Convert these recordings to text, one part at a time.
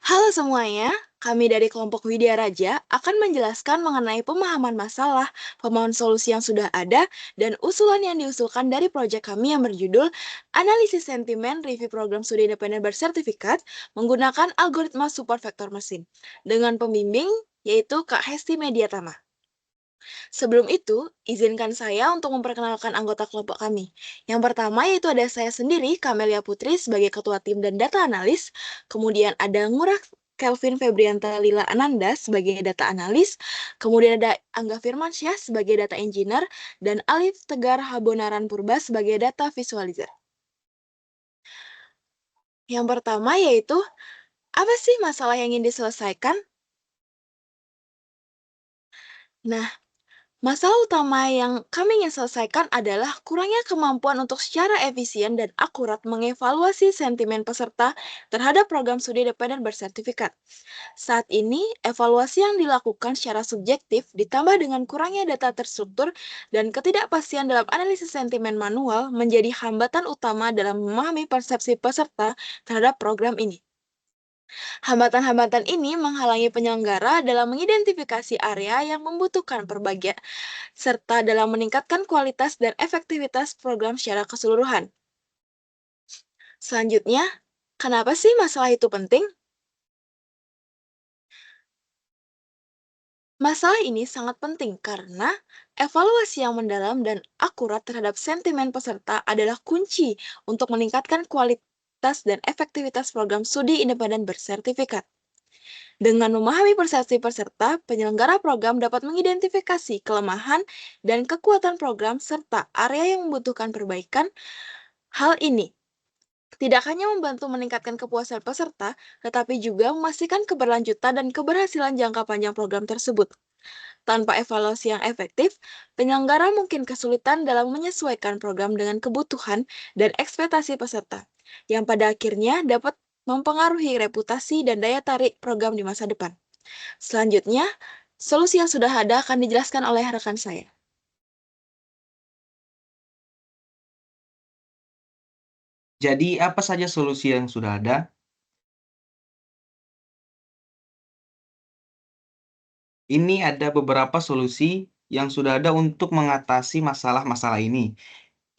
Halo semuanya, kami dari kelompok Widya Raja akan menjelaskan mengenai pemahaman masalah, pemahaman solusi yang sudah ada, dan usulan yang diusulkan dari proyek kami yang berjudul Analisis Sentimen Review Program Studi Independen Bersertifikat menggunakan algoritma support vektor mesin dengan pembimbing yaitu Kak Hesti Mediatama. Sebelum itu, izinkan saya untuk memperkenalkan anggota kelompok kami. Yang pertama yaitu ada saya sendiri, Kamelia Putri sebagai ketua tim dan data analis. Kemudian ada Ngurah Kelvin Febrianta Lila Ananda sebagai data analis. Kemudian ada Angga Firmansyah sebagai data engineer dan Alif Tegar Habonaran Purba sebagai data visualizer. Yang pertama yaitu apa sih masalah yang ingin diselesaikan? Nah, masalah utama yang kami ingin selesaikan adalah kurangnya kemampuan untuk secara efisien dan akurat mengevaluasi sentimen peserta terhadap program studi independen bersertifikat. Saat ini, evaluasi yang dilakukan secara subjektif ditambah dengan kurangnya data terstruktur dan ketidakpastian dalam analisis sentimen manual menjadi hambatan utama dalam memahami persepsi peserta terhadap program ini. Hambatan-hambatan ini menghalangi penyelenggara dalam mengidentifikasi area yang membutuhkan perbaikan serta dalam meningkatkan kualitas dan efektivitas program secara keseluruhan. Selanjutnya, kenapa sih masalah itu penting? Masalah ini sangat penting karena evaluasi yang mendalam dan akurat terhadap sentimen peserta adalah kunci untuk meningkatkan kualitas dan efektivitas program studi independen bersertifikat. Dengan memahami persepsi peserta, penyelenggara program dapat mengidentifikasi kelemahan dan kekuatan program serta area yang membutuhkan perbaikan. Hal ini tidak hanya membantu meningkatkan kepuasan peserta, tetapi juga memastikan keberlanjutan dan keberhasilan jangka panjang program tersebut. Tanpa evaluasi yang efektif, penyelenggara mungkin kesulitan dalam menyesuaikan program dengan kebutuhan dan ekspektasi peserta, yang pada akhirnya dapat mempengaruhi reputasi dan daya tarik program di masa depan. Selanjutnya, solusi yang sudah ada akan dijelaskan oleh rekan saya. Jadi, apa saja solusi yang sudah ada? Ini ada beberapa solusi yang sudah ada untuk mengatasi masalah-masalah ini,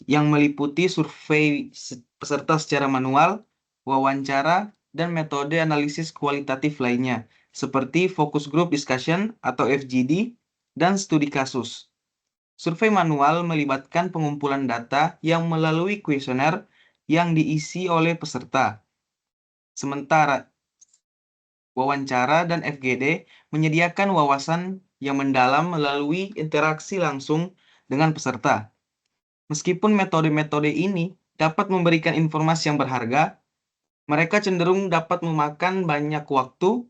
yang meliputi survei peserta secara manual, wawancara, dan metode analisis kualitatif lainnya, seperti focus group discussion atau FGD, dan studi kasus. Survei manual melibatkan pengumpulan data yang melalui kuesioner yang diisi oleh peserta. Sementara wawancara dan FGD menyediakan wawasan yang mendalam melalui interaksi langsung dengan peserta. Meskipun metode-metode ini dapat memberikan informasi yang berharga, mereka cenderung dapat memakan banyak waktu,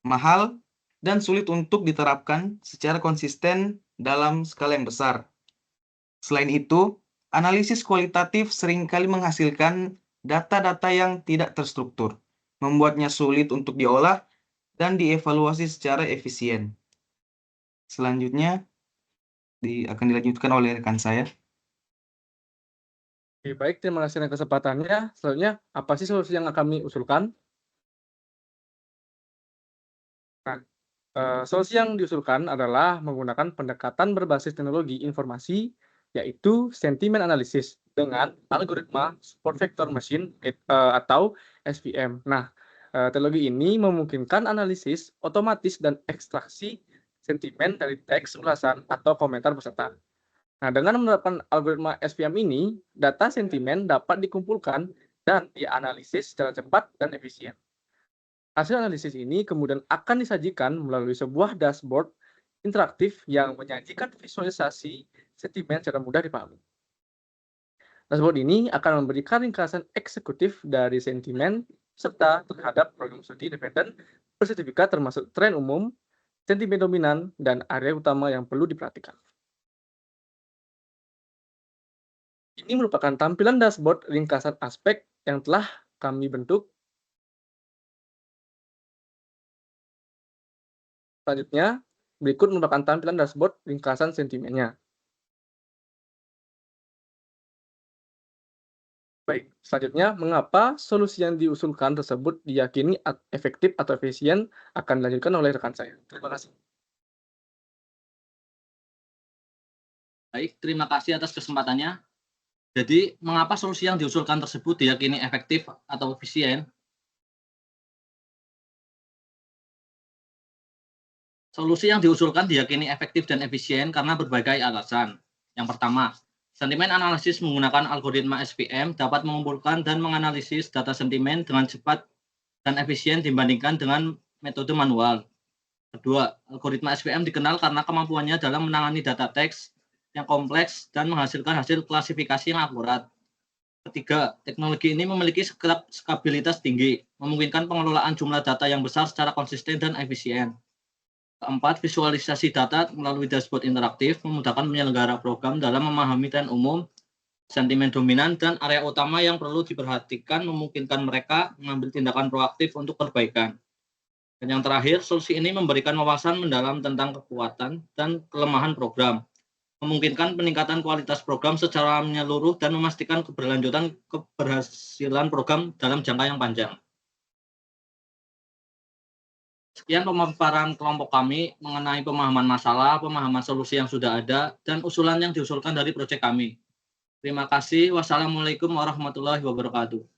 mahal, dan sulit untuk diterapkan secara konsisten dalam skala yang besar. Selain itu, analisis kualitatif seringkali menghasilkan data-data yang tidak terstruktur, membuatnya sulit untuk diolah dan dievaluasi secara efisien. Selanjutnya akan dilanjutkan oleh rekan saya. Oke, baik, terima kasih atas kesempatannya. Selanjutnya, apa sih solusi yang kami usulkan? Nah, solusi yang diusulkan adalah menggunakan pendekatan berbasis teknologi informasi, yaitu sentiment analysis dengan algoritma support vector machine atau SVM. Nah, teknologi ini memungkinkan analisis otomatis dan ekstraksi sentimen dari teks ulasan atau komentar peserta. Nah, dengan menerapkan algoritma SVM ini, data sentimen dapat dikumpulkan dan dianalisis secara cepat dan efisien. Hasil analisis ini kemudian akan disajikan melalui sebuah dashboard interaktif yang menyajikan visualisasi sentimen secara mudah dipahami. Dashboard ini akan memberikan ringkasan eksekutif dari sentimen serta terhadap program studi independen bersertifikat termasuk tren umum, sentimen dominan, dan area utama yang perlu diperhatikan. Ini merupakan tampilan dashboard ringkasan aspek yang telah kami bentuk. Selanjutnya, berikut merupakan tampilan dashboard ringkasan sentimennya. Baik, selanjutnya, mengapa solusi yang diusulkan tersebut diyakini efektif atau efisien akan dilanjutkan oleh rekan saya. Terima kasih. Baik, terima kasih atas kesempatannya. Jadi, mengapa solusi yang diusulkan tersebut diyakini efektif atau efisien? Solusi yang diusulkan diyakini efektif dan efisien karena berbagai alasan. Yang pertama, sentimen analisis menggunakan algoritma SVM dapat mengumpulkan dan menganalisis data sentimen dengan cepat dan efisien dibandingkan dengan metode manual. Kedua, algoritma SVM dikenal karena kemampuannya dalam menangani data teks yang kompleks dan menghasilkan hasil klasifikasi yang akurat. Ketiga, teknologi ini memiliki skabilitas tinggi, memungkinkan pengelolaan jumlah data yang besar secara konsisten dan efisien. Keempat, visualisasi data melalui dashboard interaktif memudahkan penyelenggara program dalam memahami tren umum, sentimen dominan, dan area utama yang perlu diperhatikan, memungkinkan mereka mengambil tindakan proaktif untuk perbaikan. Dan yang terakhir, solusi ini memberikan wawasan mendalam tentang kekuatan dan kelemahan program, memungkinkan peningkatan kualitas program secara menyeluruh dan memastikan keberlanjutan keberhasilan program dalam jangka yang panjang. Sekian pemaparan kelompok kami mengenai pemahaman masalah, pemahaman solusi yang sudah ada, dan usulan yang diusulkan dari proyek kami. Terima kasih. Wassalamualaikum warahmatullahi wabarakatuh.